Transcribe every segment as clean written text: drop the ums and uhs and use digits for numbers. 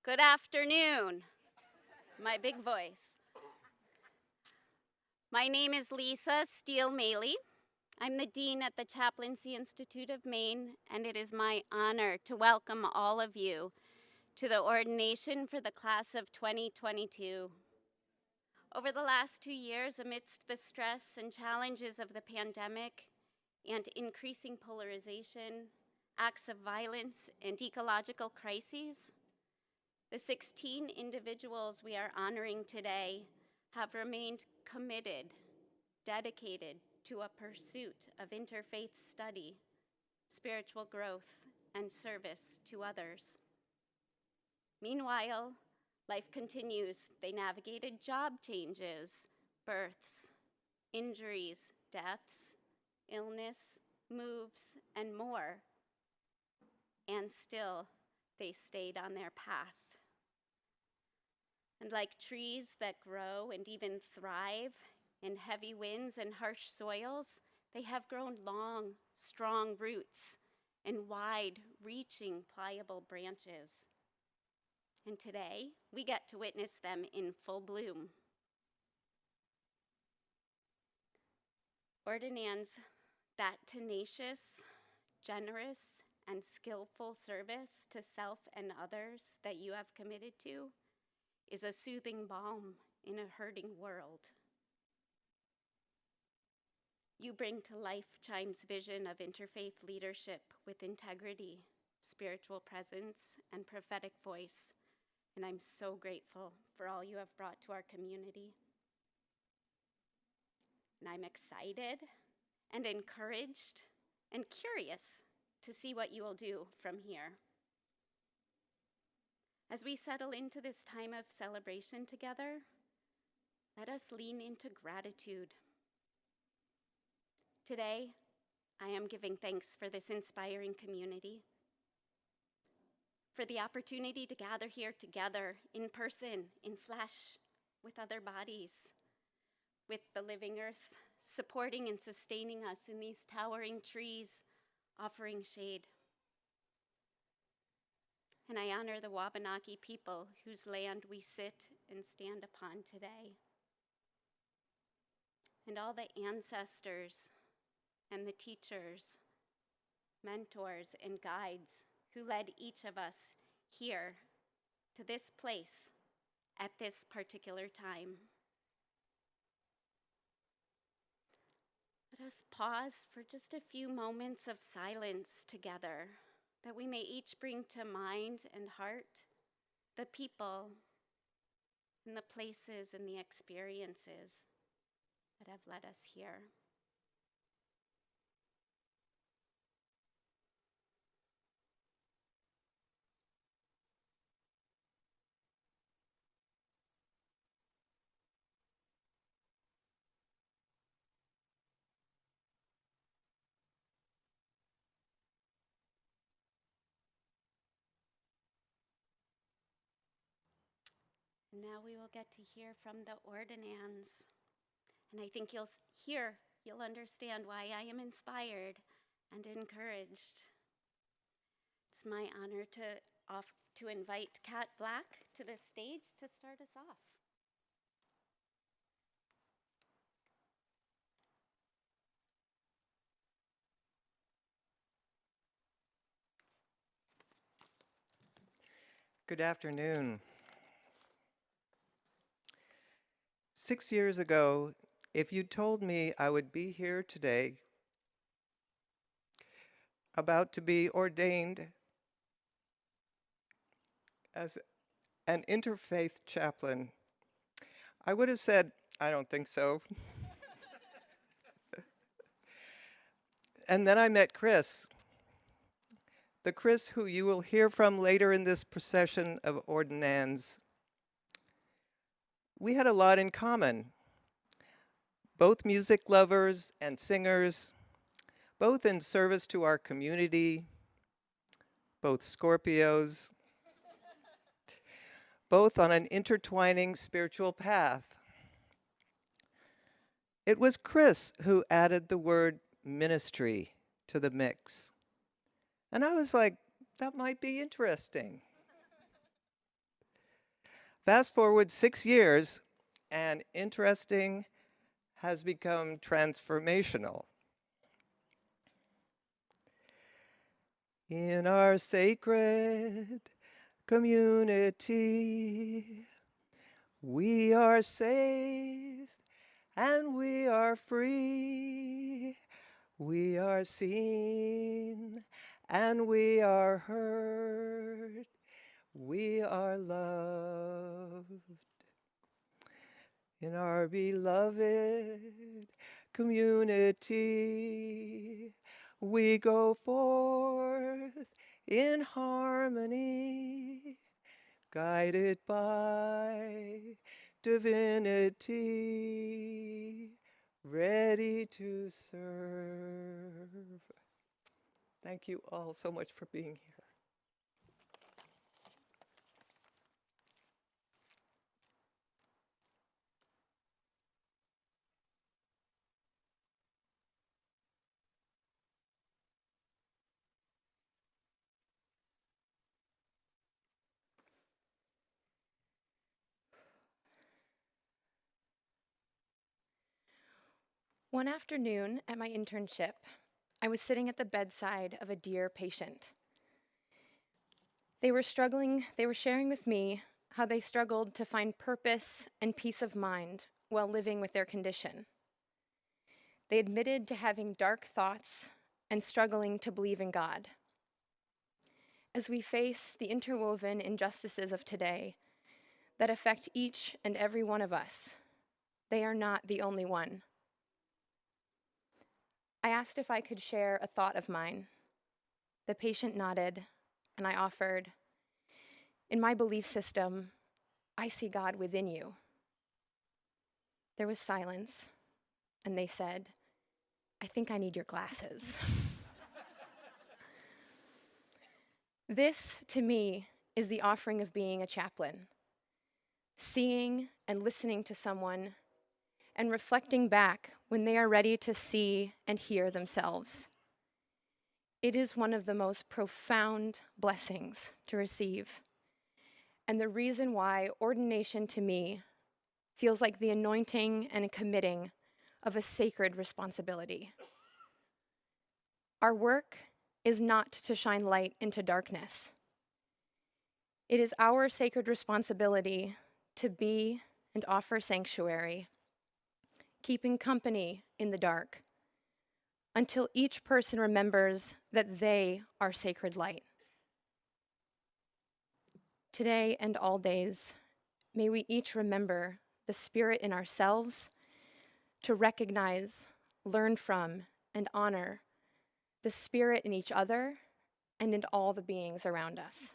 Good afternoon. My big voice. My name is Lisa Steele-Maley. I'm the Dean at the Chaplaincy Institute of Maine, and it is my honor to welcome all of you to the ordination for the class of 2022. Over the last 2 years, amidst the stress and challenges of the pandemic and increasing polarization, acts of violence, and ecological crises, the 16 individuals we are honoring today have remained committed, dedicated to a pursuit of interfaith study, spiritual growth, and service to others. Meanwhile, life continues. They navigated job changes, births, injuries, deaths, illness, moves, and more. And still, they stayed on their path. And like trees that grow and even thrive in heavy winds and harsh soils, they have grown long, strong roots and wide-reaching, pliable branches. And today, we get to witness them in full bloom. Ordinands, that tenacious, generous, and skillful service to self and others that you have committed to, is a soothing balm in a hurting world. You bring to life ChIME's vision of interfaith leadership with integrity, spiritual presence, and prophetic voice, and I'm so grateful for all you have brought to our community. And I'm excited and encouraged and curious to see what you will do from here. As we settle into this time of celebration together, let us lean into gratitude. Today, I am giving thanks for this inspiring community, for the opportunity to gather here together in person, in flesh, with other bodies, with the living earth supporting and sustaining us in these towering trees, offering shade. And I honor the Wabanaki people whose land we sit and stand upon today. And all the ancestors and the teachers, mentors, and guides who led each of us here to this place at this particular time. Let us pause for just a few moments of silence together, that we may each bring to mind and heart the people and the places and the experiences that have led us here. Now we will get to hear from the ordinands. And I think you'll understand why I am inspired and encouraged. It's my honor to invite Kat Black to the stage to start us off. Good afternoon. 6 years ago, if you told me I would be here today, about to be ordained as an interfaith chaplain, I would have said, I don't think so. And then I met Chris, the Chris who you will hear from later in this procession of ordinands. We had a lot in common, both music lovers and singers, both in service to our community, both Scorpios, both on an intertwining spiritual path. It was Chris who added the word ministry to the mix. And I was like, that might be interesting. Fast forward 6 years, and interesting has become transformational. In our sacred community, we are safe and we are free. We are seen and we are heard. We are loved. In our beloved community, we go forth in harmony, guided by divinity, ready to serve. Thank you all so much for being here. One afternoon at my internship, I was sitting at the bedside of a dear patient. They were sharing with me how they struggled to find purpose and peace of mind while living with their condition. They admitted to having dark thoughts and struggling to believe in God. As we face the interwoven injustices of today that affect each and every one of us, they are not the only one. I asked if I could share a thought of mine. The patient nodded, and I offered, "In my belief system, I see God within you." There was silence, and they said, "I think I need your glasses." This, to me, is the offering of being a chaplain. Seeing and listening to someone and reflecting back when they are ready to see and hear themselves. It is one of the most profound blessings to receive, and the reason why ordination to me feels like the anointing and committing of a sacred responsibility. Our work is not to shine light into darkness. It is our sacred responsibility to be and offer sanctuary, keeping company in the dark, until each person remembers that they are sacred light. Today and all days, may we each remember the Spirit in ourselves to recognize, learn from, and honor the Spirit in each other and in all the beings around us.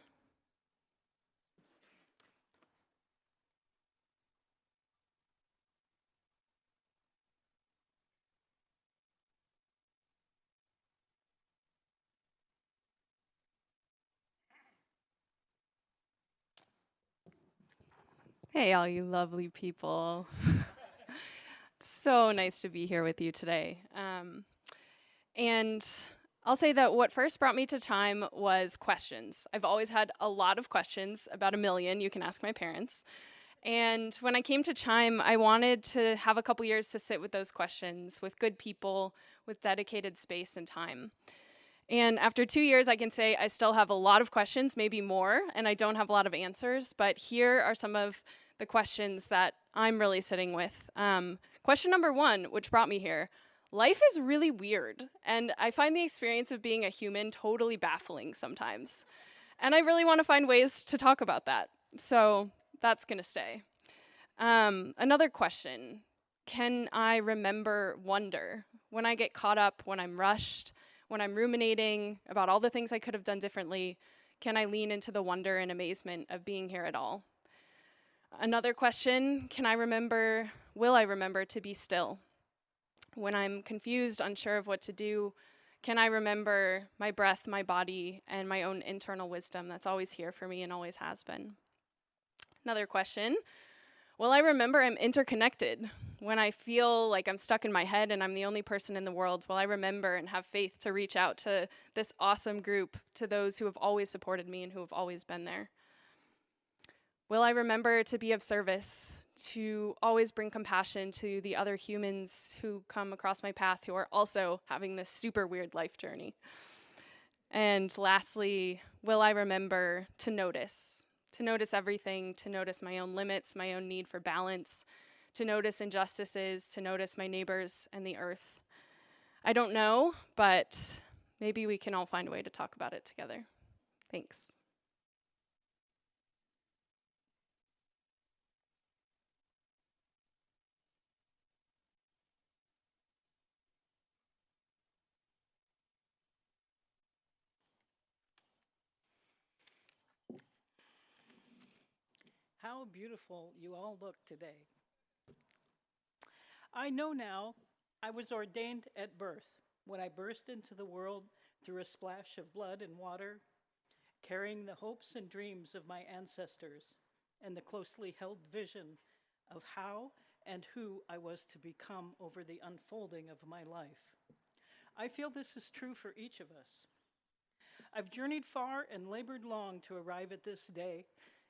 Hey, all you lovely people. It's so nice to be here with you today. And I'll say that what first brought me to ChIME was questions. I've always had a lot of questions, about 1 million. You can ask my parents. And when I came to ChIME, I wanted to have a couple years to sit with those questions, with good people, with dedicated space and time. And after 2 years, I can say I still have a lot of questions, maybe more, and I don't have a lot of answers, but here are some of the questions that I'm really sitting with. Question number 1, which brought me here. Life is really weird, and I find the experience of being a human totally baffling sometimes. And I really want to find ways to talk about that, so that's going to stay. Another question, can I remember wonder? When I get caught up, when I'm rushed, when I'm ruminating about all the things I could have done differently, can I lean into the wonder and amazement of being here at all? Another question, will I remember to be still? When I'm confused, unsure of what to do, can I remember my breath, my body, and my own internal wisdom that's always here for me and always has been? Another question, will I remember I'm interconnected? When I feel like I'm stuck in my head and I'm the only person in the world, will I remember and have faith to reach out to this awesome group, to those who have always supported me and who have always been there? Will I remember to be of service, to always bring compassion to the other humans who come across my path who are also having this super weird life journey? And lastly, will I remember to notice everything, to notice my own limits, my own need for balance, to notice injustices, to notice my neighbors and the earth? I don't know, but maybe we can all find a way to talk about it together. Thanks. How beautiful you all look today. I know now I was ordained at birth when I burst into the world through a splash of blood and water, carrying the hopes and dreams of my ancestors and the closely held vision of how and who I was to become over the unfolding of my life. I feel this is true for each of us. I've journeyed far and labored long to arrive at this day,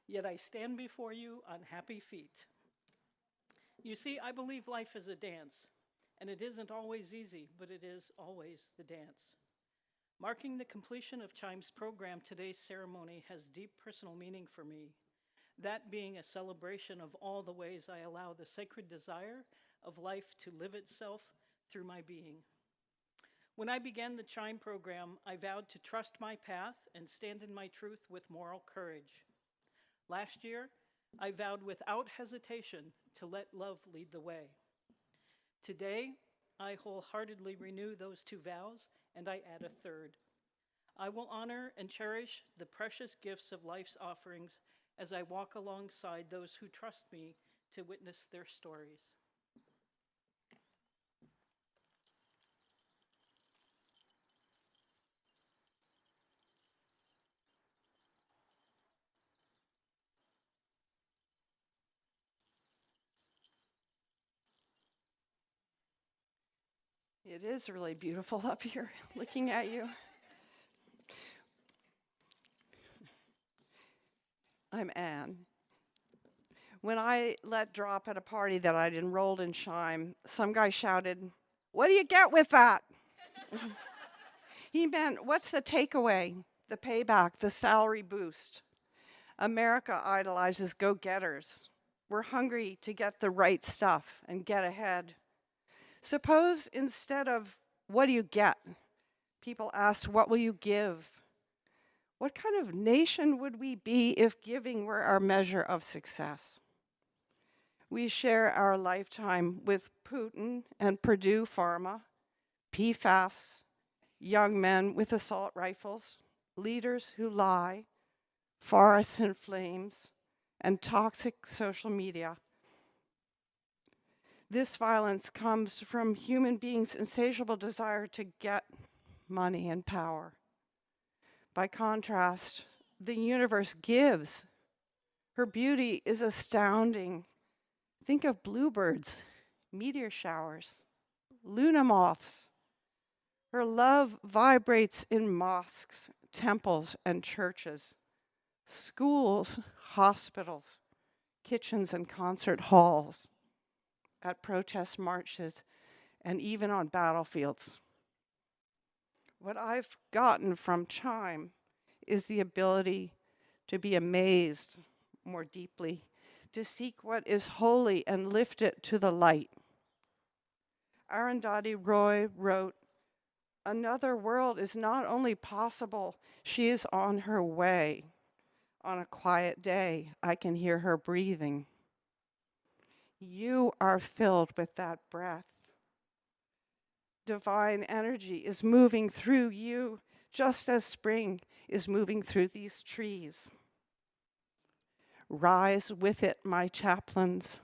yet I stand before you on happy feet. You see, I believe life is a dance, and it isn't always easy, but it is always the dance. Marking the completion of ChIME's program, today's ceremony has deep personal meaning for me, that being a celebration of all the ways I allow the sacred desire of life to live itself through my being. When I began the ChIME program, I vowed to trust my path and stand in my truth with moral courage. Last year, I vowed without hesitation to let love lead the way. Today, I wholeheartedly renew those two vows, and I add a third. I will honor and cherish the precious gifts of life's offerings as I walk alongside those who trust me to witness their stories. It is really beautiful up here looking at you. I'm Anne. When I let drop at a party that I'd enrolled in ChIME, some guy shouted, "What do you get with that?" He meant, what's the takeaway, the payback, the salary boost? America idolizes go-getters. We're hungry to get the right stuff and get ahead. Suppose instead of, what do you get? People asked, what will you give? What kind of nation would we be if giving were our measure of success? We share our lifetime with Putin and Purdue Pharma, PFAS, young men with assault rifles, leaders who lie, forests in flames, and toxic social media. This violence comes from human beings' insatiable desire to get money and power. By contrast, the universe gives. Her beauty is astounding. Think of bluebirds, meteor showers, Luna moths. Her love vibrates in mosques, temples, and churches, schools, hospitals, kitchens, and concert halls, at protest marches, and even on battlefields. What I've gotten from ChIME is the ability to be amazed more deeply, to seek what is holy and lift it to the light. Arundhati Roy wrote, "Another world is not only possible, she is on her way. On a quiet day, I can hear her breathing." You are filled with that breath. Divine energy is moving through you, just as spring is moving through these trees. Rise with it, my chaplains.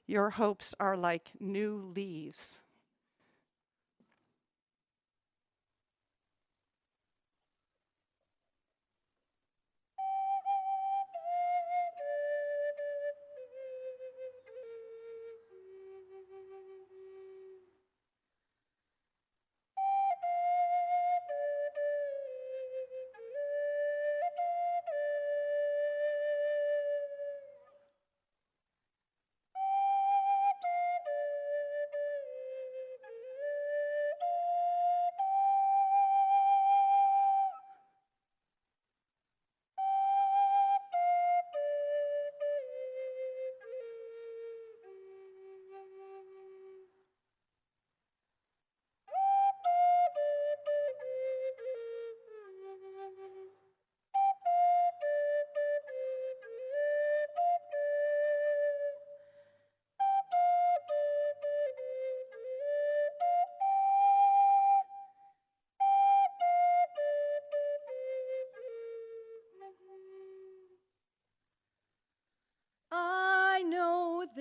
Your hopes are like new leaves.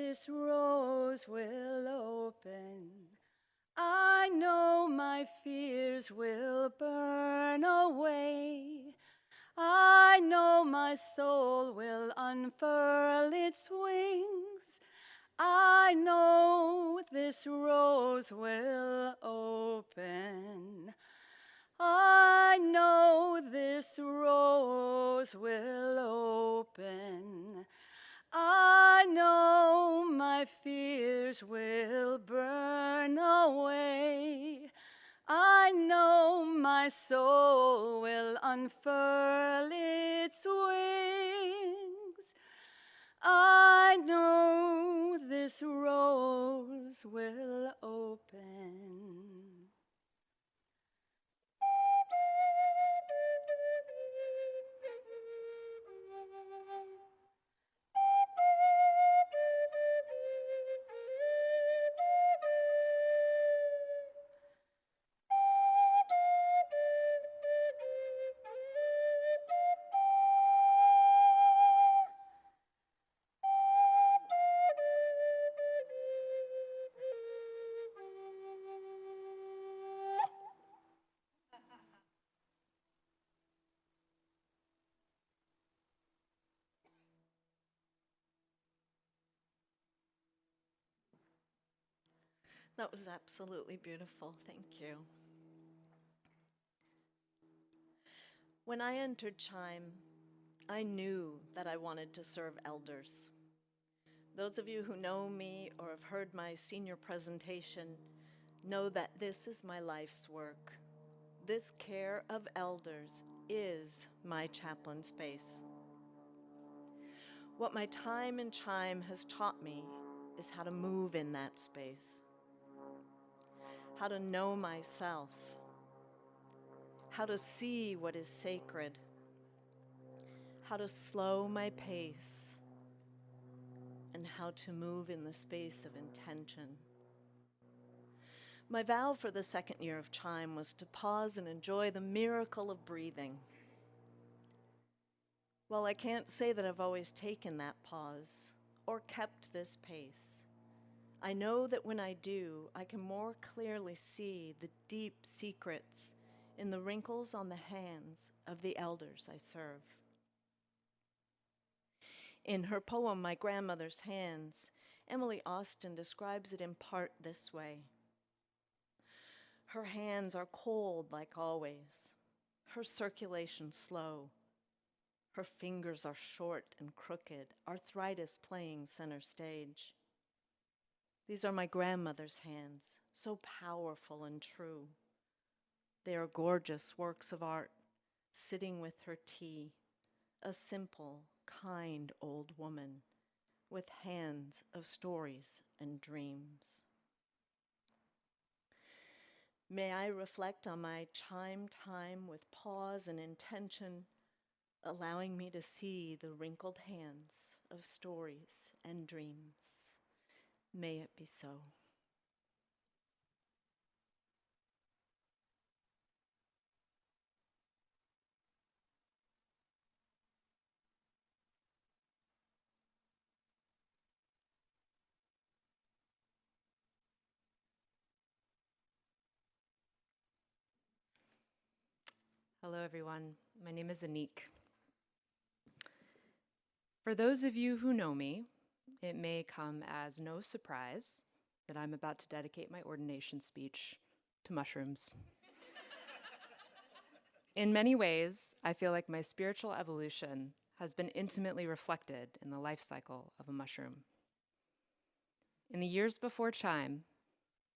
this rose will open. I know my fears will burn away. I know my soul will unfurl its wings. I know this rose will open. I know this rose will open. I know my fears will burn away. I know my soul will unfurl its wings. I know this rose will open. That was absolutely beautiful. Thank you. When I entered ChIME, I knew that I wanted to serve elders. Those of you who know me or have heard my senior presentation know that this is my life's work. This care of elders is my chaplain space. What my time in ChIME has taught me is how to move in that space, how to know myself, how to see what is sacred, how to slow my pace, and how to move in the space of intention. My vow for the second year of ChIME was to pause and enjoy the miracle of breathing. While I can't say that I've always taken that pause or kept this pace, I know that when I do, I can more clearly see the deep secrets in the wrinkles on the hands of the elders I serve. In her poem, My Grandmother's Hands, Emily Austin describes it in part this way. Her hands are cold like always, her circulation slow. Her fingers are short and crooked, arthritis playing center stage. These are my grandmother's hands, so powerful and true. They are gorgeous works of art, sitting with her tea, a simple, kind old woman with hands of stories and dreams. May I reflect on my ChIME time with pause and intention, allowing me to see the wrinkled hands of stories and dreams. May it be so. Hello, everyone. My name is Anik. For those of you who know me, it may come as no surprise that I'm about to dedicate my ordination speech to mushrooms. In many ways, I feel like my spiritual evolution has been intimately reflected in the life cycle of a mushroom. In the years before ChIME,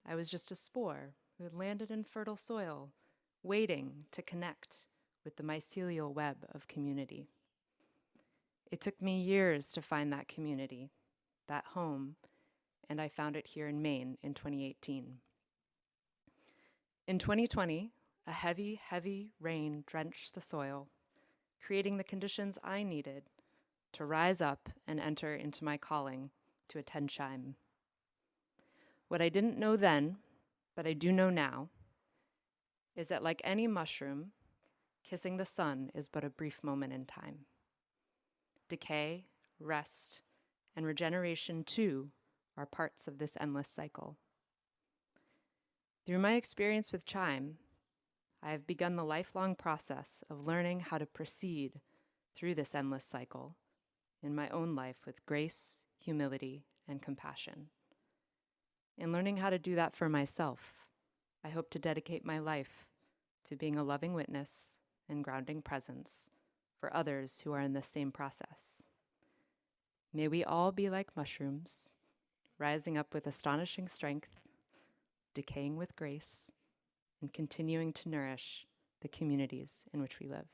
I was just a spore who had landed in fertile soil, waiting to connect with the mycelial web of community. It took me years to find that community, that home, and I found it here in Maine in 2018. In 2020, a heavy, heavy rain drenched the soil, creating the conditions I needed to rise up and enter into my calling to attend ChIME. What I didn't know then, but I do know now, is that like any mushroom, kissing the sun is but a brief moment in time. Decay, rest, and regeneration too are parts of this endless cycle. Through my experience with ChIME, I have begun the lifelong process of learning how to proceed through this endless cycle in my own life with grace, humility, and compassion. In learning how to do that for myself, I hope to dedicate my life to being a loving witness and grounding presence for others who are in this same process. May we all be like mushrooms, rising up with astonishing strength, decaying with grace, and continuing to nourish the communities in which we live.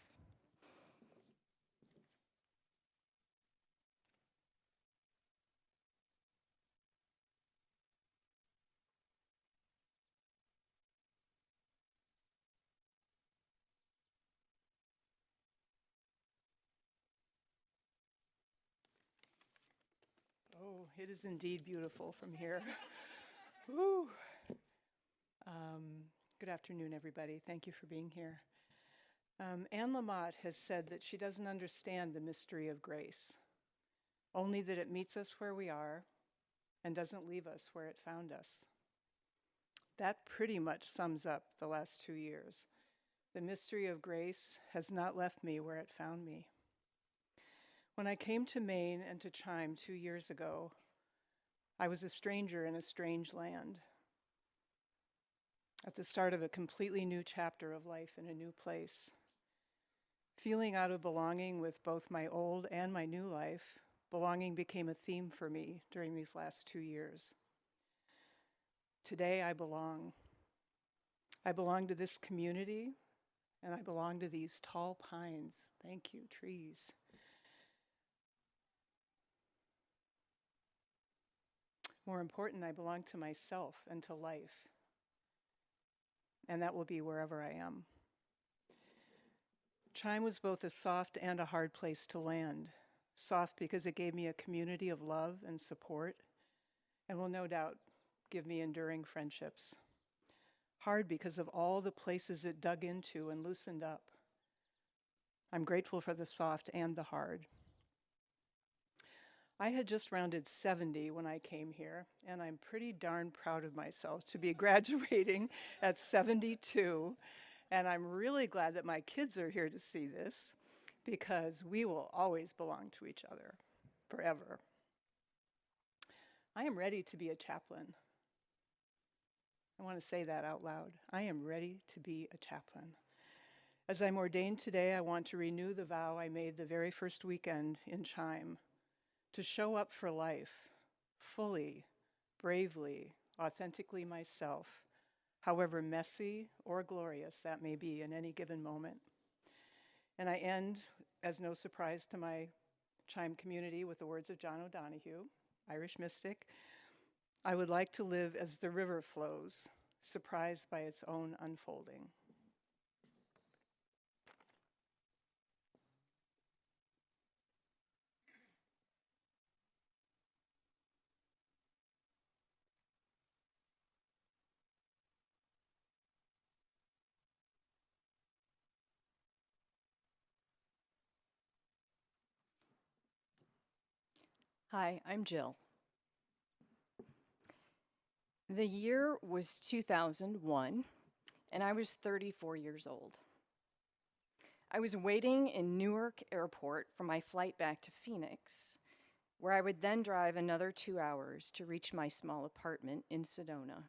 Oh, it is indeed beautiful from here. Woo. Good afternoon, everybody. Thank you for being here. Anne Lamott has said that she doesn't understand the mystery of grace, only that it meets us where we are and doesn't leave us where it found us. That pretty much sums up the last 2 years. The mystery of grace has not left me where it found me. When I came to Maine and to ChIME 2 years ago, I was a stranger in a strange land, at the start of a completely new chapter of life in a new place. Feeling out of belonging with both my old and my new life, belonging became a theme for me during these last 2 years. Today I belong. I belong to this community, and I belong to these tall pines. Thank you, trees. More important, I belong to myself and to life. And that will be wherever I am. ChIME was both a soft and a hard place to land. Soft because it gave me a community of love and support, and will no doubt give me enduring friendships. Hard because of all the places it dug into and loosened up. I'm grateful for the soft and the hard. I had just rounded 70 when I came here, and I'm pretty darn proud of myself to be graduating at 72. And I'm really glad that my kids are here to see this, because we will always belong to each other forever. I am ready to be a chaplain. I want to say that out loud. I am ready to be a chaplain. As I'm ordained today, I want to renew the vow I made the very first weekend in ChIME, to show up for life, fully, bravely, authentically myself, however messy or glorious that may be in any given moment. And I end, as no surprise to my ChIME community, with the words of John O'Donohue, Irish mystic: I would like to live as the river flows, surprised by its own unfolding. Hi, I'm Jill. The year was 2001, and I was 34 years old. I was waiting in Newark Airport for my flight back to Phoenix, where I would then drive another 2 hours to reach my small apartment in Sedona.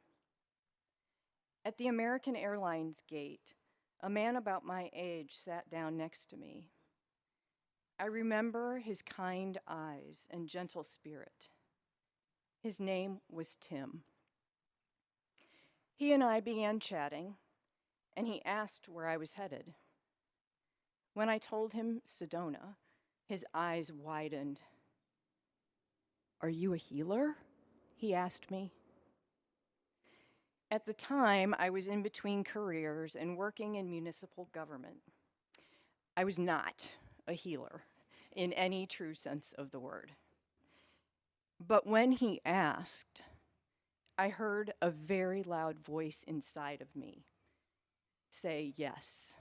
At the American Airlines gate, a man about my age sat down next to me. I remember his kind eyes and gentle spirit. His name was Tim. He and I began chatting, and he asked where I was headed. When I told him Sedona, his eyes widened. "Are you a healer?" he asked me. At the time, I was in between careers and working in municipal government. I was not a healer in any true sense of the word. But when he asked, I heard a very loud voice inside of me say yes.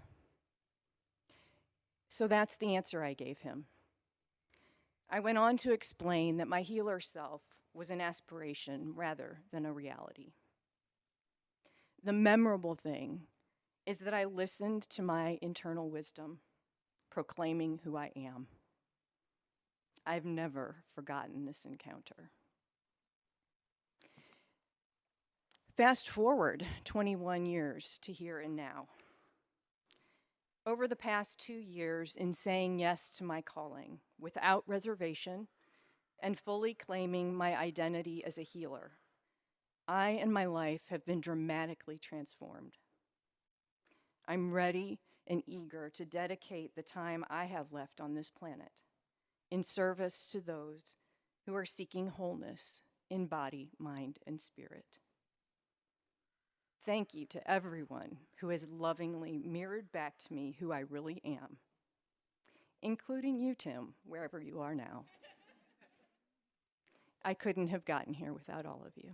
So that's the answer I gave him. I went on to explain that my healer self was an aspiration rather than a reality. The memorable thing is that I listened to my internal wisdom, proclaiming who I am. I've never forgotten this encounter. Fast forward 21 years to here and now. Over the past 2 years, in saying yes to my calling without reservation and fully claiming my identity as a healer, I and my life have been dramatically transformed. I'm ready and eager to dedicate the time I have left on this planet in service to those who are seeking wholeness in body, mind, and spirit. Thank you to everyone who has lovingly mirrored back to me who I really am, including you, Tim, wherever you are now. I couldn't have gotten here without all of you.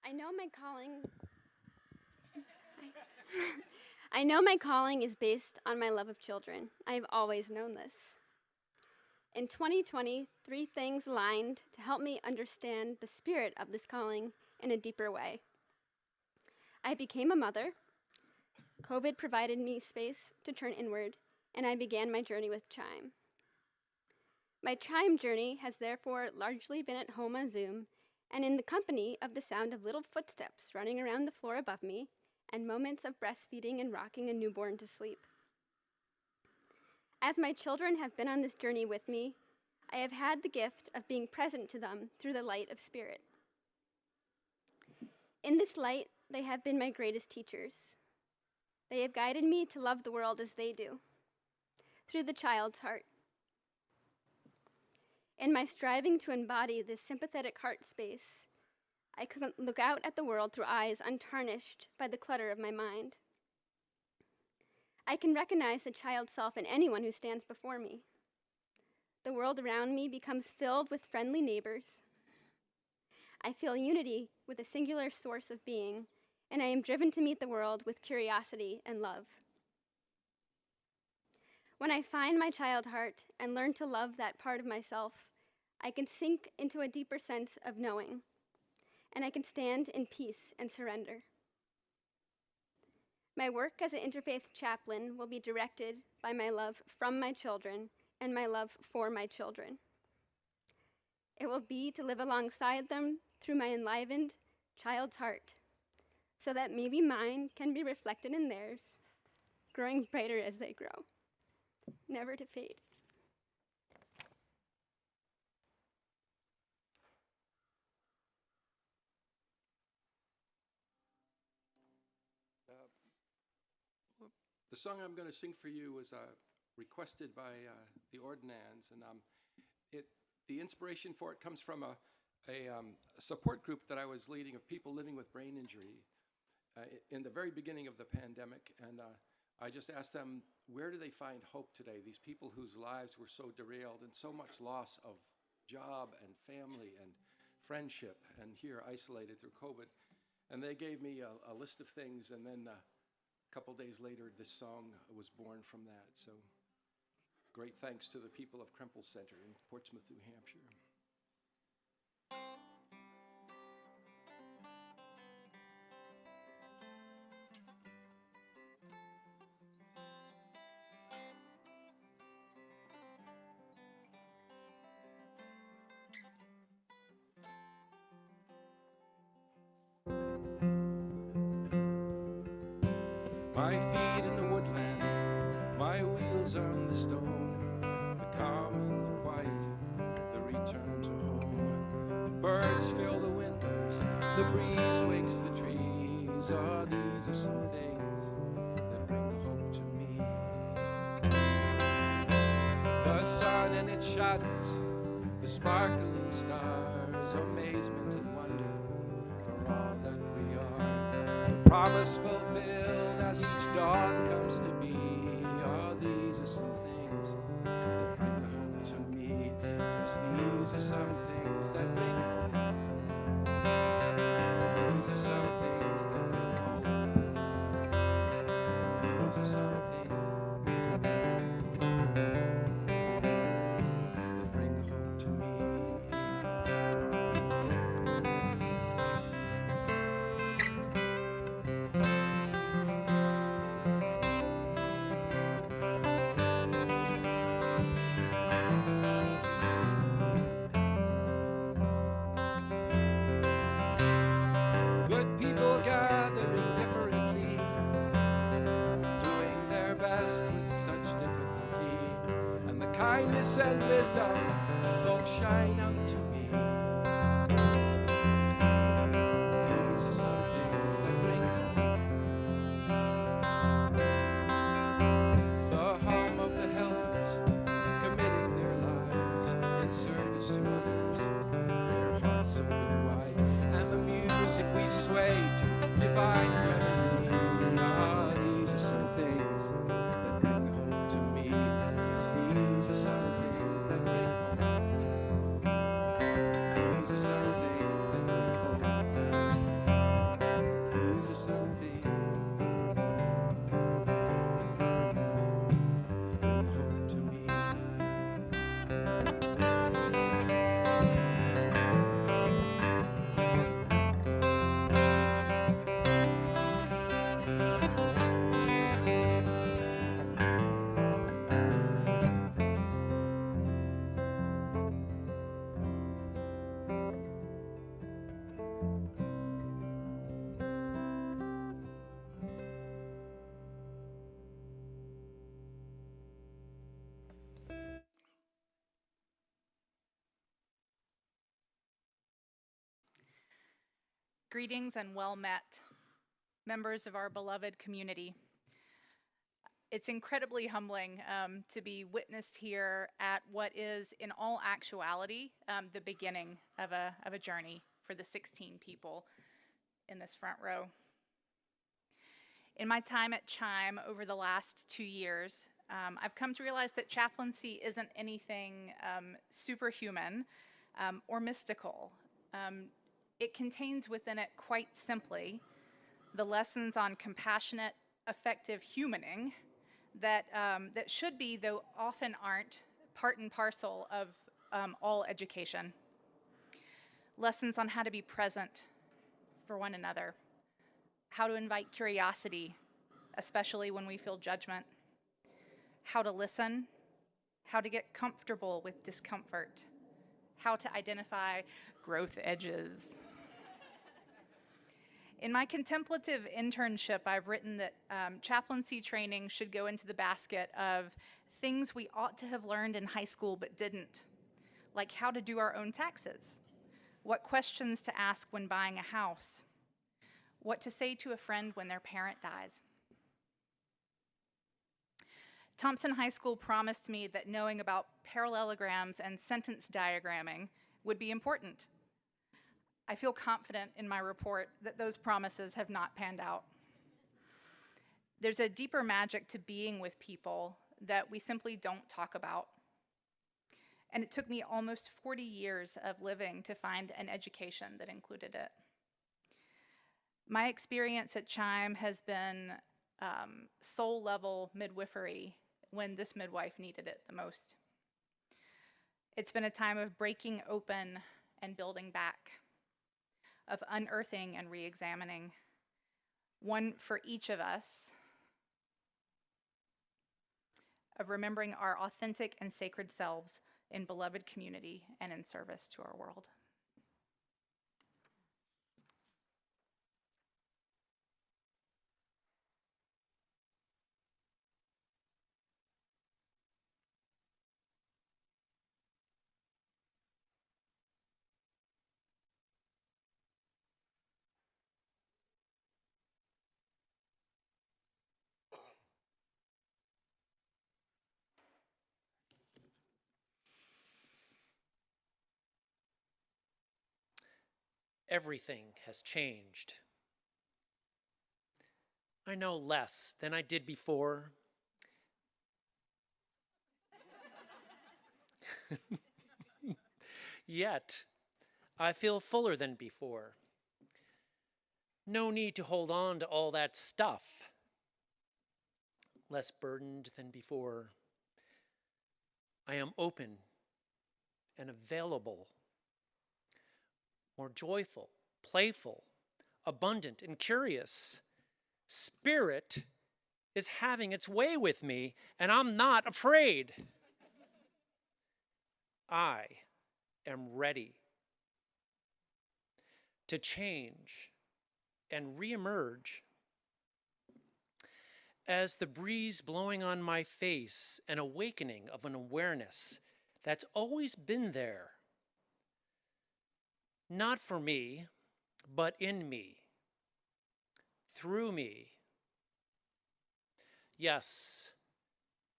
I know my calling. I know my calling is based on my love of children. I have always known this. In 2020, 3 things aligned to help me understand the spirit of this calling in a deeper way. I became a mother. COVID provided me space to turn inward, and I began my journey with ChIME. My ChIME journey has therefore largely been at home on Zoom and in the company of the sound of little footsteps running around the floor above me and moments of breastfeeding and rocking a newborn to sleep. As my children have been on this journey with me, I have had the gift of being present to them through the light of spirit. In this light, they have been my greatest teachers. They have guided me to love the world as they do, through the child's heart. In my striving to embody this sympathetic heart space, I could look out at the world through eyes untarnished by the clutter of my mind. I can recognize the child self in anyone who stands before me. The world around me becomes filled with friendly neighbors. I feel unity with a singular source of being, and I am driven to meet the world with curiosity and love. When I find my child heart and learn to love that part of myself, I can sink into a deeper sense of knowing, and I can stand in peace and surrender. My work as an interfaith chaplain will be directed by my love from my children and my love for my children. It will be to live alongside them through my enlivened child's heart, so that maybe mine can be reflected in theirs, growing brighter as they grow, never to fade. The song I'm going to sing for you was requested by the Ordinance, and the inspiration for it comes from a support group that I was leading of people living with brain injury in the very beginning of the pandemic, and I just asked them, where do they find hope today? These people whose lives were so derailed and so much loss of job and family and friendship, and here isolated through COVID. And they gave me a list of things, and then a couple days later, this song was born from that. So great thanks to the people of Kremple Center in Portsmouth, New Hampshire. My feet in the woodland, my wheels on the stone, the calm and the quiet, the return to home. The birds fill the windows, the breeze wakes the trees. Oh, these are some things that bring hope to me. The sun and its shadows, the sparkling stars, amazement and wonder for all that we are. The promise fulfilled as each dawn comes to be. These are some things that bring home. These are some things that bring home. These are some things that bring home to me. Good people gathering differently, doing their best with such difficulty, and the kindness and wisdom folks shine out to me. These are some things that bring home. The hum of the helpers committing their lives in service to others, their hearts open wide, and the music we sway to divine reverie. Ah, these are some things that bring home to me. Yes, these are some things that bring home. These are some things that bring home. These are some things that bring home to me. Greetings and well met, members of our beloved community. It's incredibly humbling to be witnessed here at what is, in all actuality, the beginning of a journey for the 16 people in this front row. In my time at ChIME over the last 2 years, I've come to realize that chaplaincy isn't anything superhuman or mystical. It contains within it, quite simply, the lessons on compassionate, effective humaning that should be, though often aren't, part and parcel of all education. Lessons on how to be present for one another, how to invite curiosity, especially when we feel judgment, how to listen, how to get comfortable with discomfort, how to identify growth edges. In my contemplative internship, I've written that chaplaincy training should go into the basket of things we ought to have learned in high school but didn't, like how to do our own taxes, what questions to ask when buying a house, what to say to a friend when their parent dies. Thompson High School promised me that knowing about parallelograms and sentence diagramming would be important. I feel confident in my report that those promises have not panned out. There's a deeper magic to being with people that we simply don't talk about. And it took me almost 40 years of living to find an education that included it. My experience at ChIME has been soul-level midwifery when this midwife needed it the most. It's been a time of breaking open and building back, of unearthing and re-examining, one for each of us, of remembering our authentic and sacred selves in beloved community and in service to our world. Everything has changed. I know less than I did before. Yet, I feel fuller than before. No need to hold on to all that stuff. Less burdened than before. I am open and available. More joyful, playful, abundant, and curious. Spirit is having its way with me, and I'm not afraid. I am ready to change and reemerge. As the breeze blowing on my face, an awakening of an awareness that's always been there. Not for me, but in me, through me. Yes,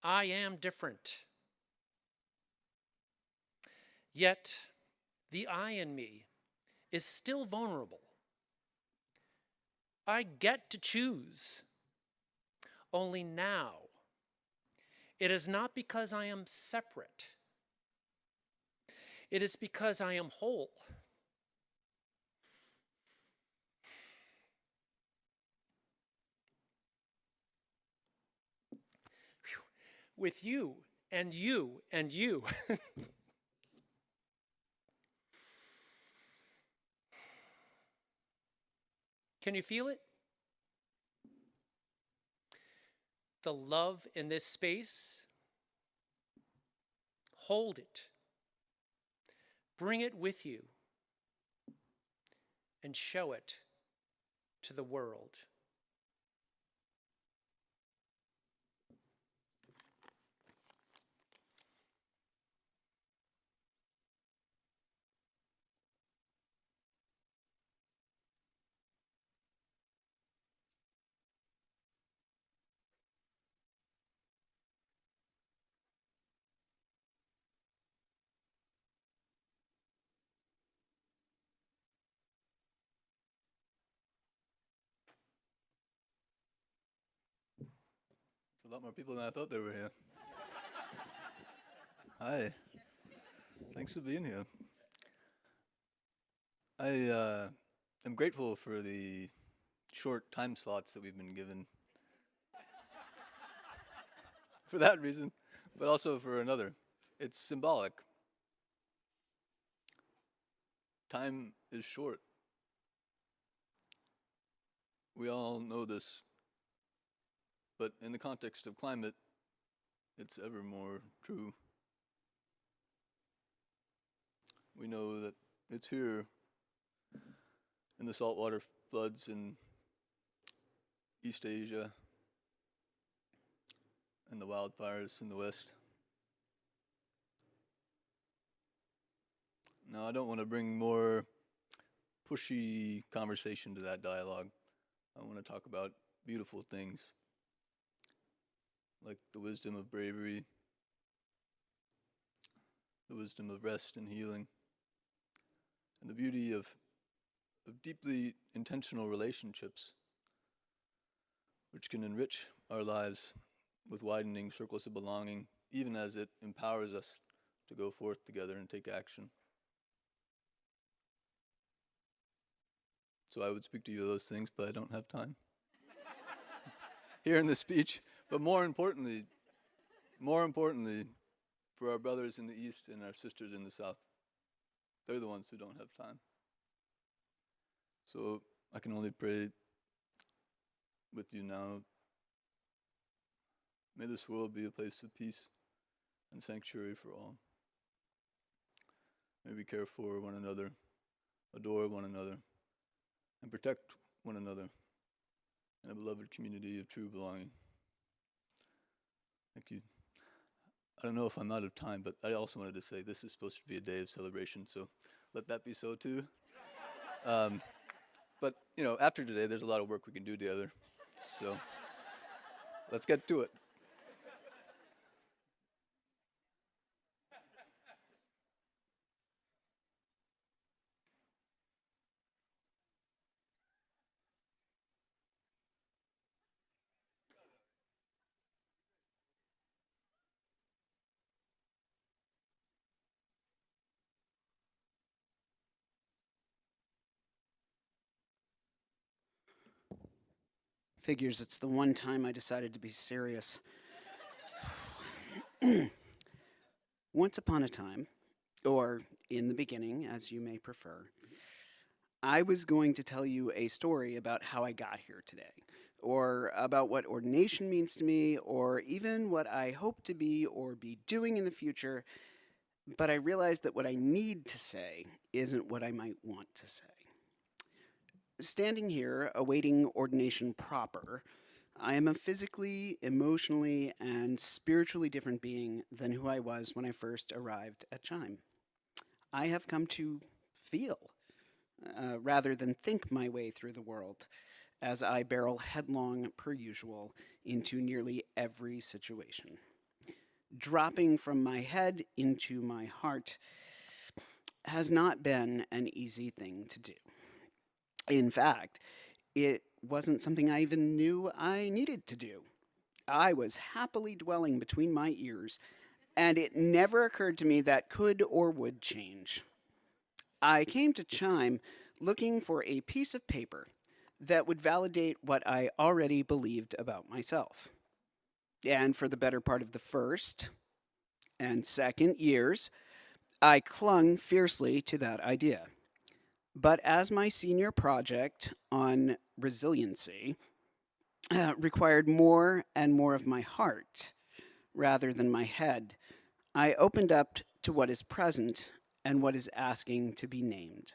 I am different. Yet, the I in me is still vulnerable. I get to choose. Only now, it is not because I am separate. It is because I am whole. With you and you and you. Can you feel it? The love in this space, hold it. Bring it with you and show it to the world. A lot more people than I thought there were here. Hi. Thanks for being here. I am grateful for the short time slots that we've been given. For that reason, but also for another. It's symbolic. Time is short. We all know this. But in the context of climate, it's ever more true. We know that it's here in the saltwater floods in East Asia and the wildfires in the West. Now, I don't want to bring more pushy conversation to that dialogue. I want to talk about beautiful things, like the wisdom of bravery, the wisdom of rest and healing, and the beauty of deeply intentional relationships, which can enrich our lives with widening circles of belonging, even as it empowers us to go forth together and take action. So I would speak to you of those things, but I don't have time here in this speech. But more importantly, for our brothers in the East and our sisters in the South, they're the ones who don't have time. So I can only pray with you now. May this world be a place of peace and sanctuary for all. May we care for one another, adore one another, and protect one another in a beloved community of true belonging. Thank you. I don't know if I'm out of time, but I also wanted to say this is supposed to be a day of celebration, so let that be so too. But, you know, after today, there's a lot of work we can do together. So let's get to it. Figures it's the one time I decided to be serious. Once upon a time, or in the beginning, as you may prefer, I was going to tell you a story about how I got here today, or about what ordination means to me, or even what I hope to be or be doing in the future, but I realized that what I need to say isn't what I might want to say. Standing here, awaiting ordination proper, I am a physically, emotionally, and spiritually different being than who I was when I first arrived at ChIME. I have come to feel, rather than think my way through the world, as I barrel headlong, per usual, into nearly every situation. Dropping from my head into my heart has not been an easy thing to do. In fact, it wasn't something I even knew I needed to do. I was happily dwelling between my ears, and it never occurred to me that could or would change. I came to ChIME looking for a piece of paper that would validate what I already believed about myself. And for the better part of the first and second years, I clung fiercely to that idea. But as my senior project on resiliency required more and more of my heart rather than my head, I opened up to what is present and what is asking to be named.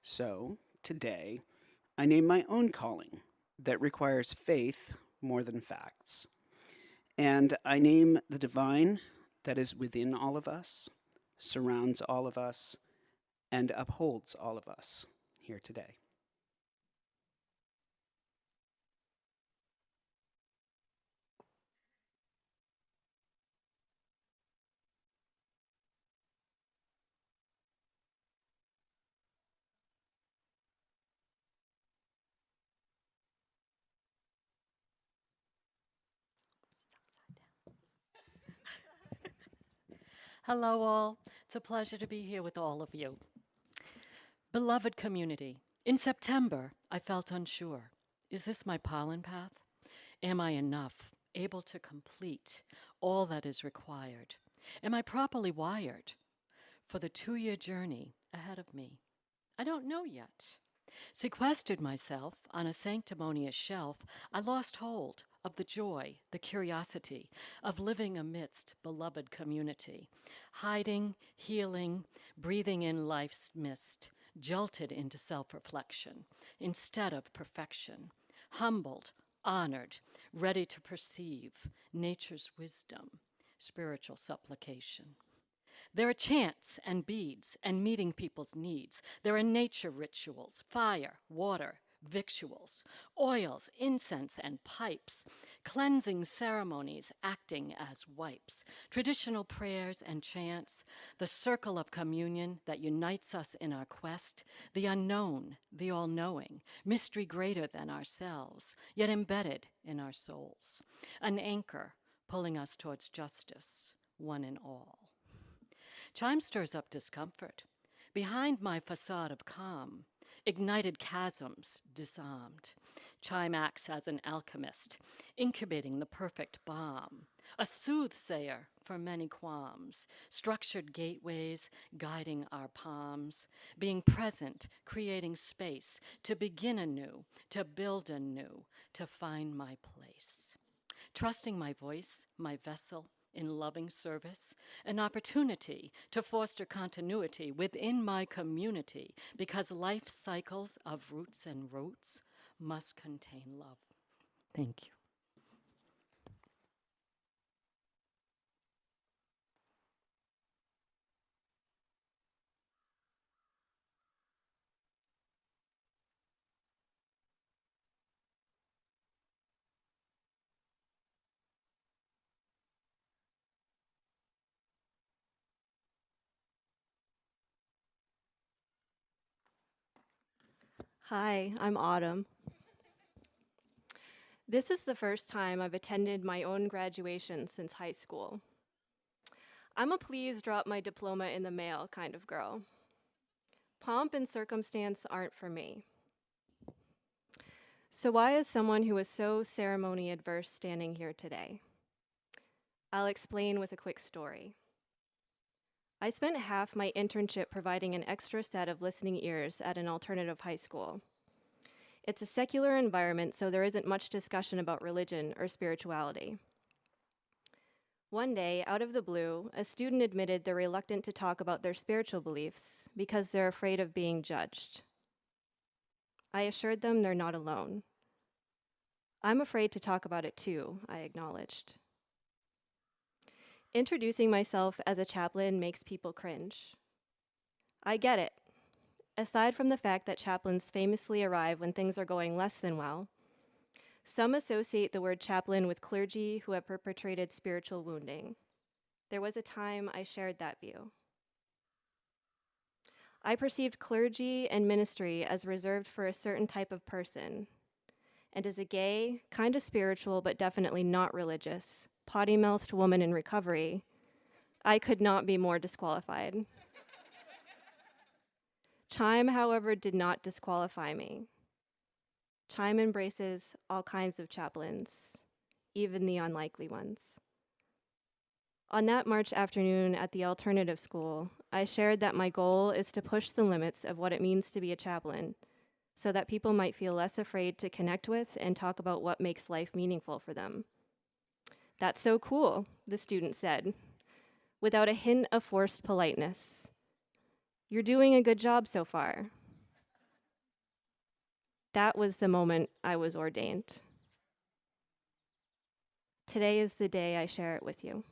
So, today, I name my own calling that requires faith more than facts. And I name the divine that is within all of us, surrounds all of us, and upholds all of us here today. Hello, all. It's a pleasure to be here with all of you. Beloved community, in September, I felt unsure. Is this my pollen path? Am I enough, able to complete all that is required? Am I properly wired for the 2-year journey ahead of me? I don't know yet. Sequestered myself on a sanctimonious shelf, I lost hold of the joy, the curiosity of living amidst beloved community, hiding, healing, breathing in life's mist, jolted into self-reflection instead of perfection, humbled, honored, ready to perceive nature's wisdom, spiritual supplication. There are chants and beads and meeting people's needs. There are nature rituals, fire, water, victuals, oils, incense, and pipes, cleansing ceremonies acting as wipes, traditional prayers and chants, the circle of communion that unites us in our quest, the unknown, the all-knowing, mystery greater than ourselves, yet embedded in our souls, an anchor pulling us towards justice, one and all. ChIME stirs up discomfort. Behind my facade of calm, ignited chasms disarmed. ChIME acts as an alchemist, incubating the perfect bomb, a soothsayer for many qualms, structured gateways guiding our palms, being present, creating space to begin anew, to build anew, to find my place. Trusting my voice, my vessel, in loving service, an opportunity to foster continuity within my community because life cycles of roots and roots must contain love. Thank you. Hi, I'm Autumn. This is the first time I've attended my own graduation since high school. I'm a please drop my diploma in the mail kind of girl. Pomp and circumstance aren't for me. So why is someone who is so ceremony adverse standing here today? I'll explain with a quick story. I spent half my internship providing an extra set of listening ears at an alternative high school. It's a secular environment, so there isn't much discussion about religion or spirituality. One day, out of the blue, a student admitted they're reluctant to talk about their spiritual beliefs because they're afraid of being judged. I assured them they're not alone. I'm afraid to talk about it too, I acknowledged. Introducing myself as a chaplain makes people cringe. I get it. Aside from the fact that chaplains famously arrive when things are going less than well, some associate the word chaplain with clergy who have perpetrated spiritual wounding. There was a time I shared that view. I perceived clergy and ministry as reserved for a certain type of person, and as a gay, kind of spiritual but definitely not religious, potty-mouthed woman in recovery, I could not be more disqualified. ChIME, however, did not disqualify me. ChIME embraces all kinds of chaplains, even the unlikely ones. On that March afternoon at the alternative school, I shared that my goal is to push the limits of what it means to be a chaplain so that people might feel less afraid to connect with and talk about what makes life meaningful for them. That's so cool, the student said, without a hint of forced politeness. You're doing a good job so far. That was the moment I was ordained. Today is the day I share it with you.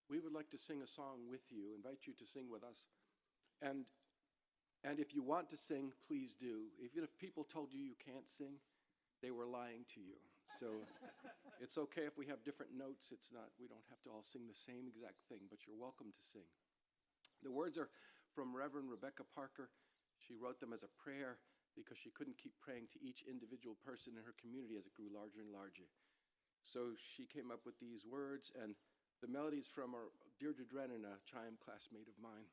We would like to sing a song with you, invite you to sing with us. And if you want to sing, please do. Even if people told you you can't sing, they were lying to you. So it's okay if we have different notes. We don't have to all sing the same exact thing, but you're welcome to sing. The words are from Reverend Rebecca Parker. She wrote them as a prayer because she couldn't keep praying to each individual person in her community as it grew larger and larger. So she came up with these words, and the melodies from our Deirdre Drennan, a ChIME classmate of mine.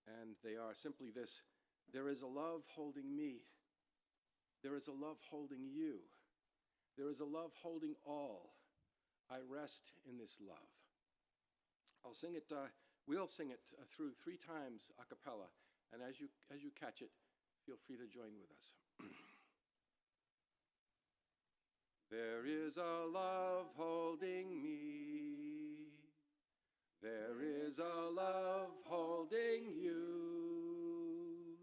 And they are simply this: there is a love holding me. There is a love holding you. There is a love holding all. I rest in this love. I'll sing it, we'll sing it through 3 times a cappella. And as you catch it, feel free to join with us. There is a love holding me. There is a love holding you.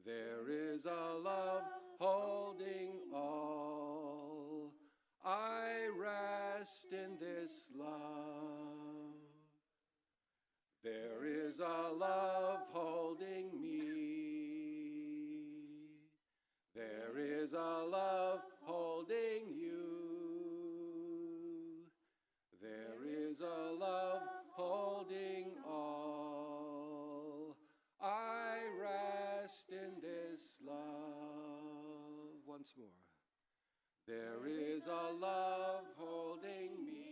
There is a love holding all. I rest in this love. There is a love holding me. There is a love holding you. There is a love holding all. I rest in this love. Once more. There is a love holding me.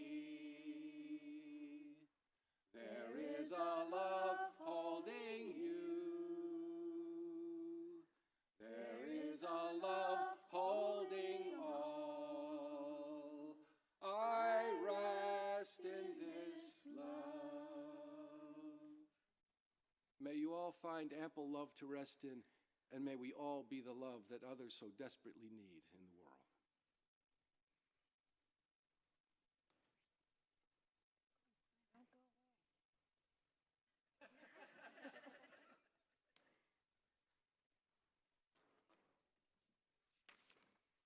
There is a love holding you. There is a love holding all. I rest in this love. May you all find ample love to rest in, and may we all be the love that others so desperately need in the world.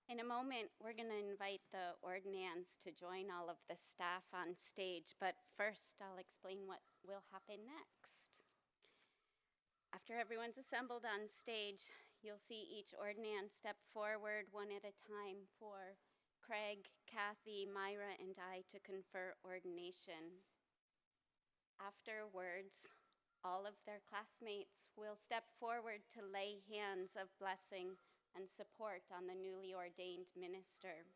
In a moment, we're going to invite the ordinands to join all of the staff on stage, but first I'll explain what will happen next. After everyone's assembled on stage, you'll see each ordinand step forward one at a time for Craig, Kathy, Myra, and I to confer ordination. Afterwards, all of their classmates will step forward to lay hands of blessing and support on the newly ordained minister.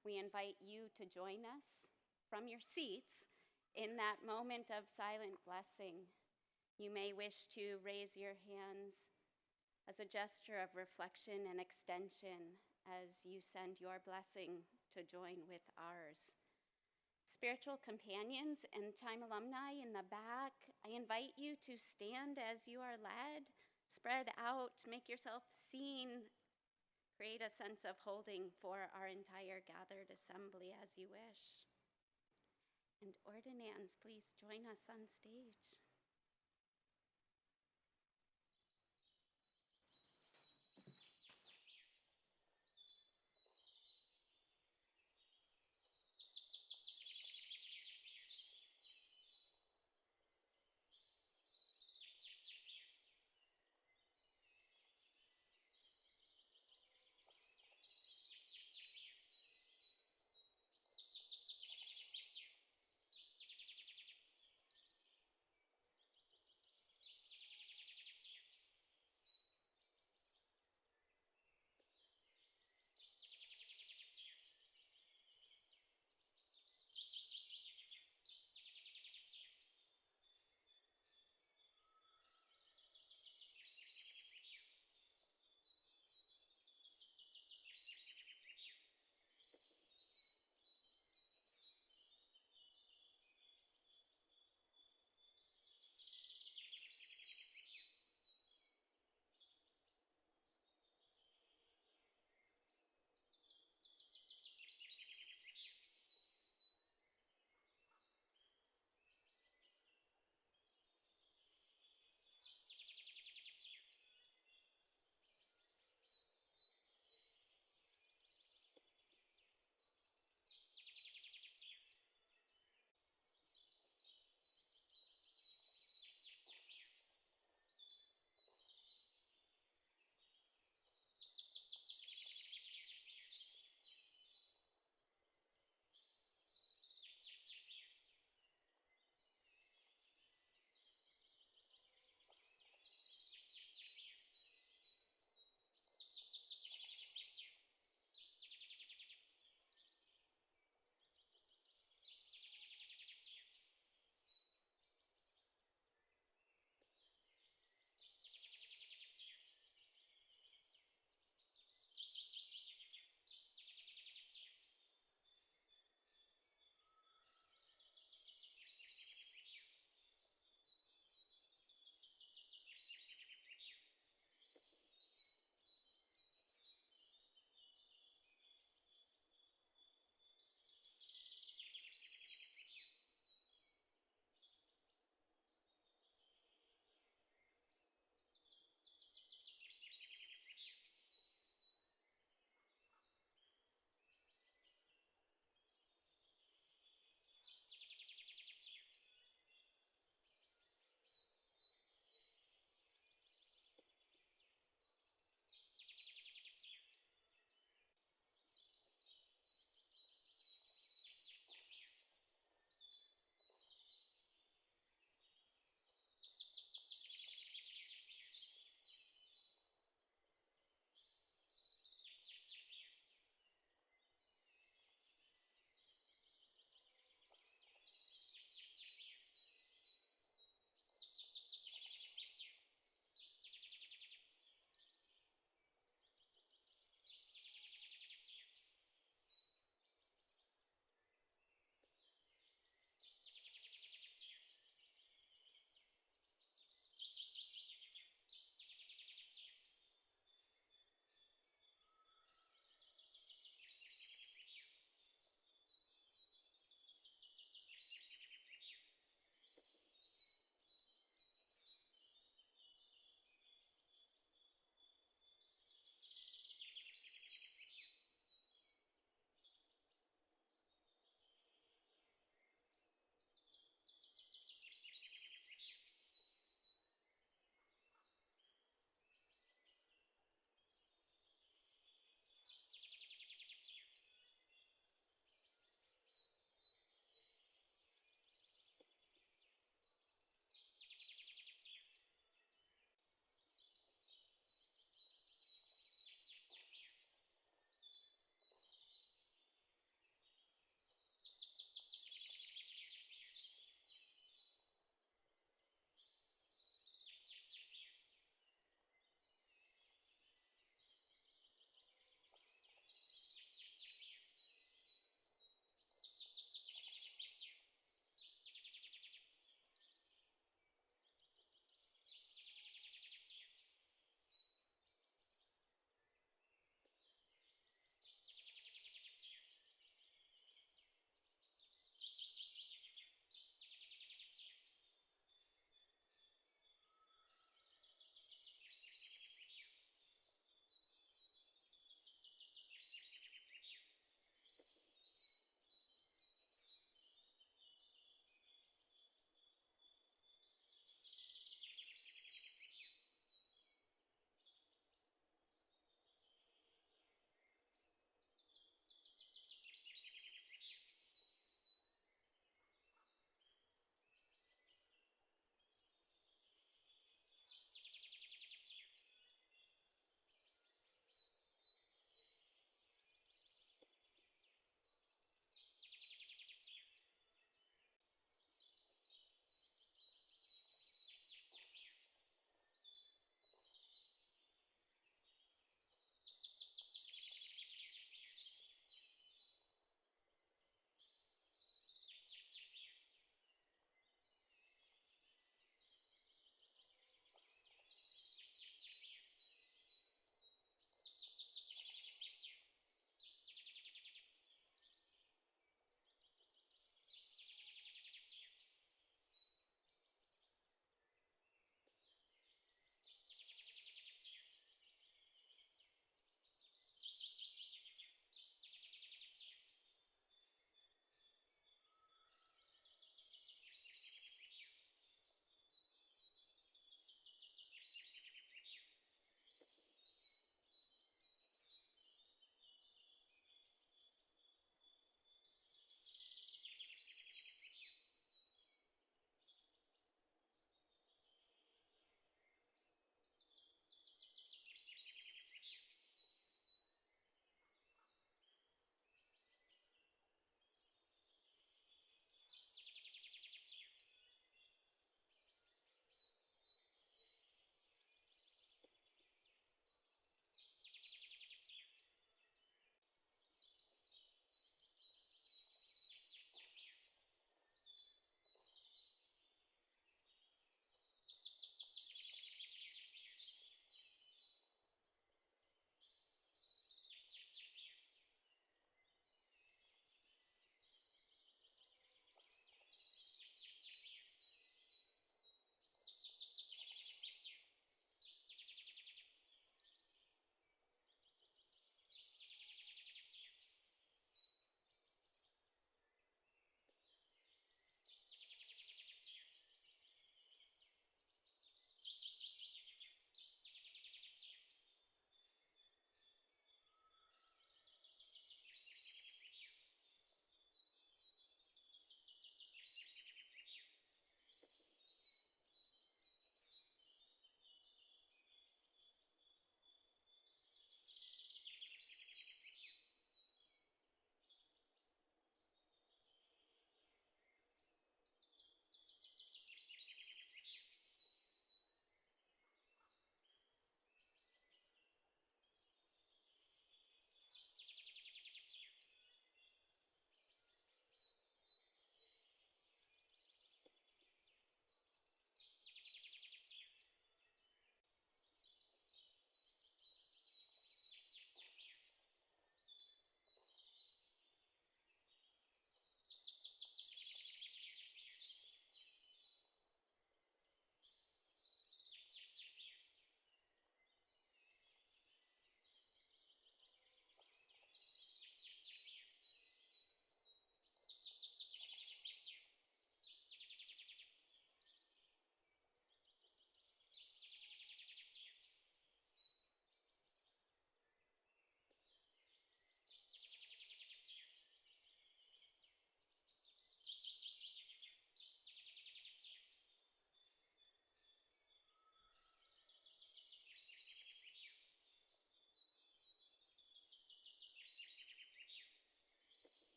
We invite you to join us from your seats in that moment of silent blessing. You may wish to raise your hands as a gesture of reflection and extension as you send your blessing to join with ours. Spiritual companions and ChIME alumni in the back, I invite you to stand as you are led. Spread out, make yourself seen, create a sense of holding for our entire gathered assembly as you wish. And ordinands, please join us on stage.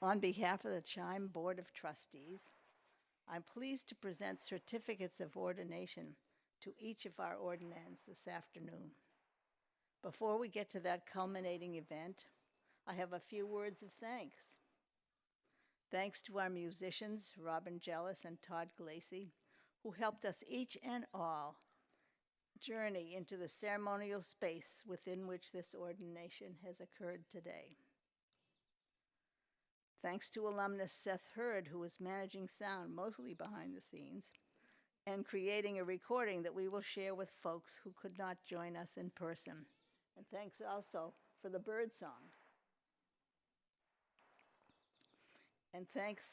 On behalf of the ChIME Board of Trustees, I'm pleased to present certificates of ordination to each of our ordinands this afternoon. Before we get to that culminating event, I have a few words of thanks. Thanks to our musicians, Robin Jellis and Todd Glacy, who helped us each and all journey into the ceremonial space within which this ordination has occurred today. Thanks to alumnus Seth Hurd, who is managing sound mostly behind the scenes and creating a recording that we will share with folks who could not join us in person. And thanks also for the bird song. And thanks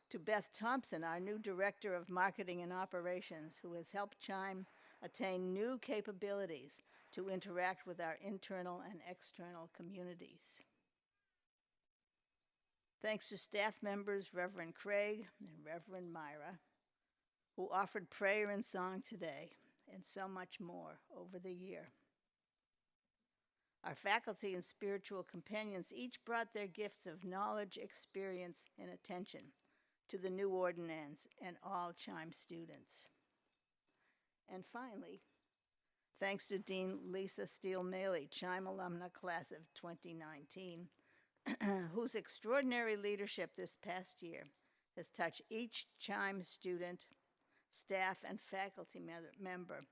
to Beth Thompson, our new Director of Marketing and Operations, who has helped ChIME attain new capabilities to interact with our internal and external communities. Thanks to staff members Reverend Craig and Reverend Myra, who offered prayer and song today, and so much more over the year. Our faculty and spiritual companions each brought their gifts of knowledge, experience, and attention to the new ordinands and all ChIME students. And finally, thanks to Dean Lisa Steele-Maley, ChIME alumna class of 2019, whose extraordinary leadership this past year has touched each ChIME student, staff, and faculty member,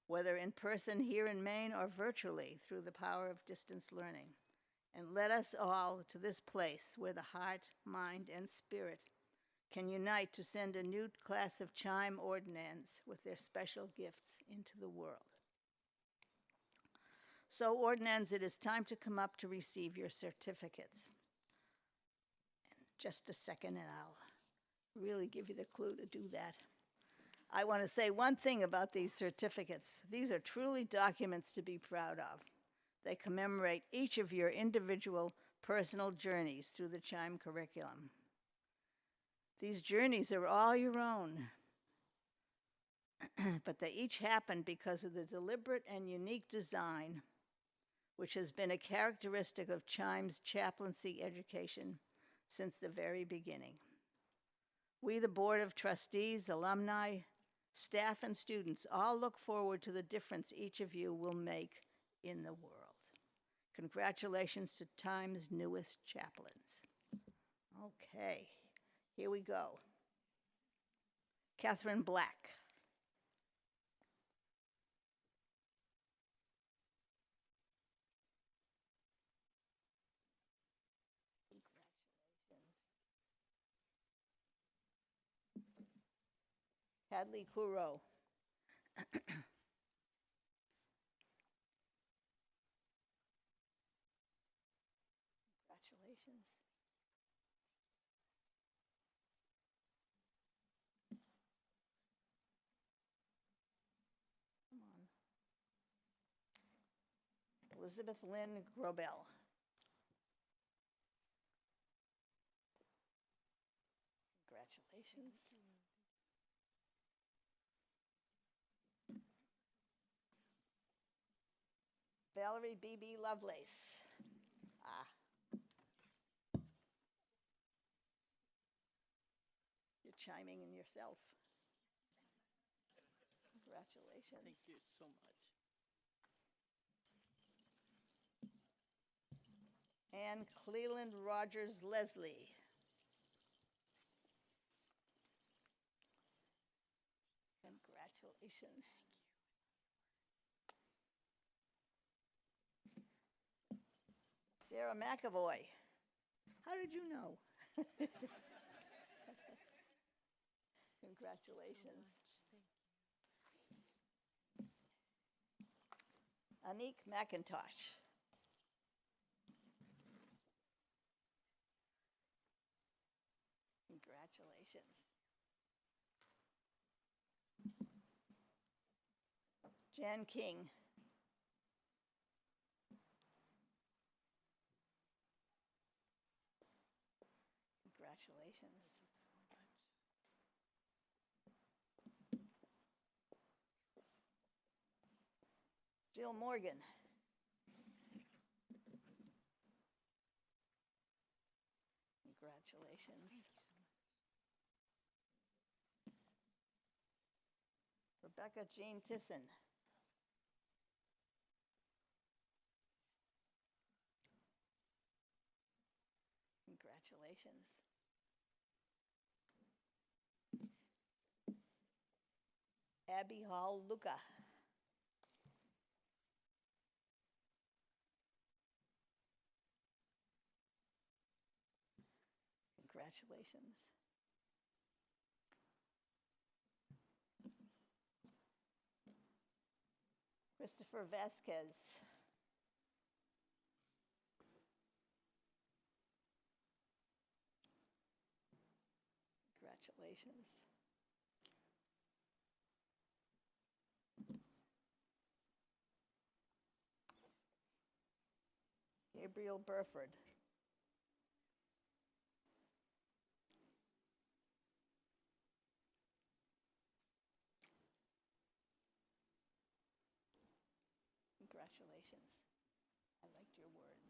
whether in person here in Maine or virtually through the power of distance learning, and led us all to this place where the heart, mind, and spirit can unite to send a new class of ChIME ordinands with their special gifts into the world. So, ordinands, it is time to come up to receive your certificates. Just a second, and I'll really give you the clue to do that. I want to say one thing about these certificates. These are truly documents to be proud of. They commemorate each of your individual personal journeys through the ChIME curriculum. These journeys are all your own, but they each happen because of the deliberate and unique design which has been a characteristic of ChIME's chaplaincy education since the very beginning. We, the Board of Trustees, alumni, staff, and students all look forward to the difference each of you will make in the world. Congratulations to ChIME's newest chaplains. Okay, here we go. Catherine Black. Hadley Kuro. Congratulations. Come on. Elizabeth Lynn Grobel. Congratulations. Valerie B.B. Lovelace. You're chiming in yourself. Congratulations. Thank you so much. And Cleland Rogers Leslie. Congratulations. Sarah McAvoy. How did you know? Congratulations. Anique McIntosh. Congratulations. Jan King. Congratulations. Jill Morgan. Congratulations. Congratulations. Rebecca Jean Tisson. Congratulations. Abby Hall Luca. Congratulations. Christopher Vasquez. Congratulations. Gabriel Burford. Congratulations. I liked your words.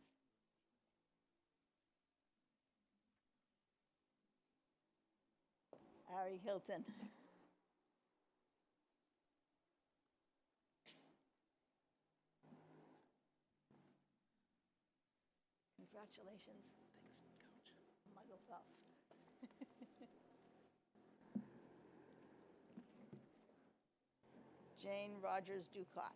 Ari Hilton. Congratulations. Thanks, Coach. Michael Phelps. Jane Rogers Ducott.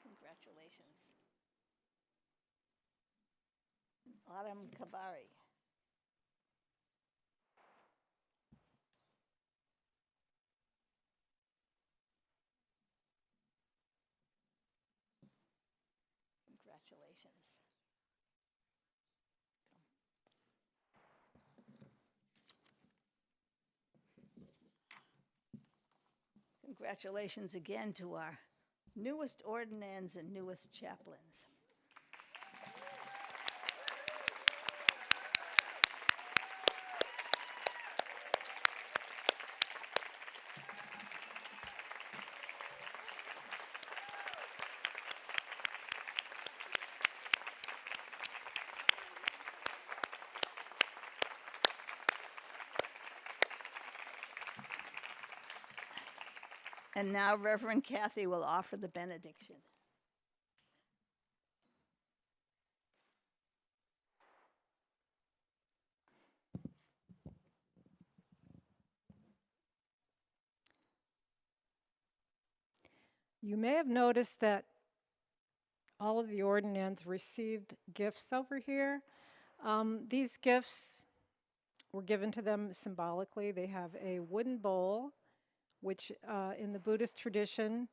Congratulations. Autumn Kabari. Congratulations. Congratulations again to our newest ordinands and newest chaplains. And now Reverend Kathy will offer the benediction. You may have noticed that all of the ordinands received gifts over here. These gifts were given to them symbolically. They have a wooden bowl, which in the Buddhist tradition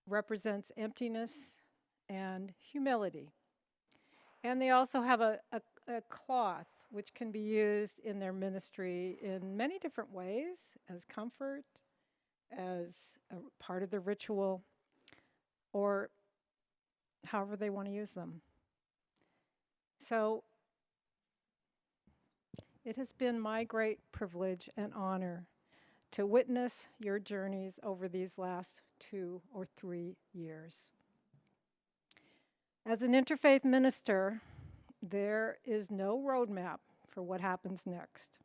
represents emptiness and humility. And they also have a cloth, which can be used in their ministry in many different ways, as comfort, as a part of the ritual, or however they want to use them. So it has been my great privilege and honor to witness your journeys over these last 2 or 3 years. As an interfaith minister, there is no roadmap for what happens next.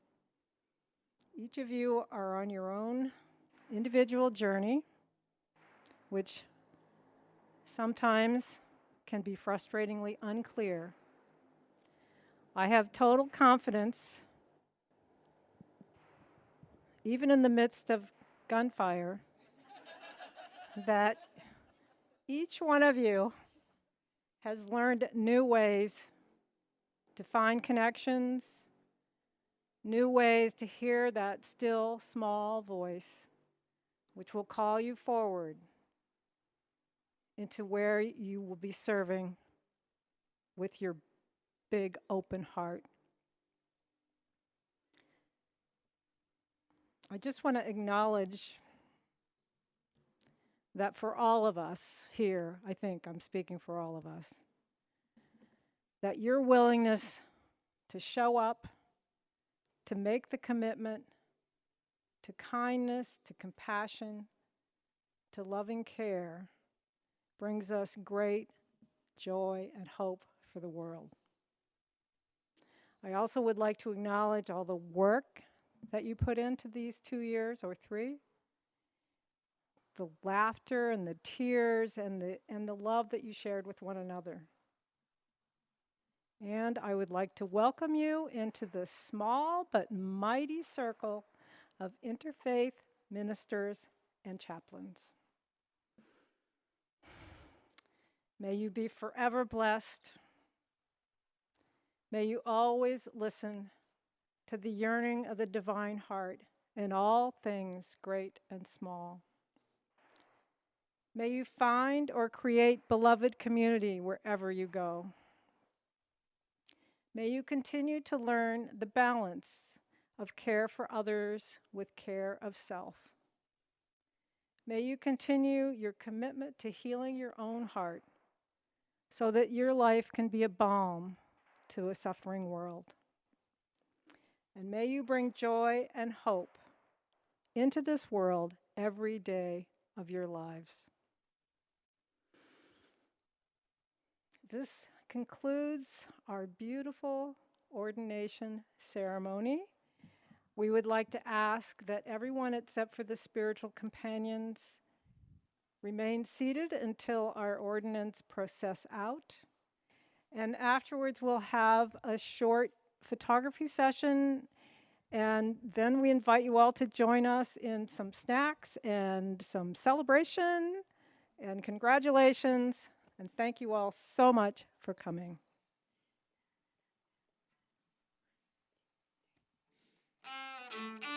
Each of you are on your own individual journey, which sometimes can be frustratingly unclear. I have total confidence, even in the midst of gunfire, that each one of you has learned new ways to find connections, new ways to hear that still small voice, which will call you forward into where you will be serving with your big open heart. I just want to acknowledge that for all of us here, I think I'm speaking for all of us, that your willingness to show up, to make the commitment, to kindness, to compassion, to loving care brings us great joy and hope for the world. I also would like to acknowledge all the work that you put into these 2 years or 3, the laughter and the tears and the love that you shared with one another. And I would like to welcome you into the small but mighty circle of interfaith ministers and chaplains. May you be forever blessed. May you always listen to the yearning of the divine heart in all things great and small. May you find or create beloved community wherever you go. May you continue to learn the balance of care for others with care of self. May you continue your commitment to healing your own heart so that your life can be a balm to a suffering world. And may you bring joy and hope into this world every day of your lives. This concludes our beautiful ordination ceremony. We would like to ask that everyone except for the spiritual companions remain seated until our ordinance process out. And afterwards, we'll have a short photography session, and then we invite you all to join us in some snacks and some celebration and congratulations. And thank you all so much for coming. Thank you.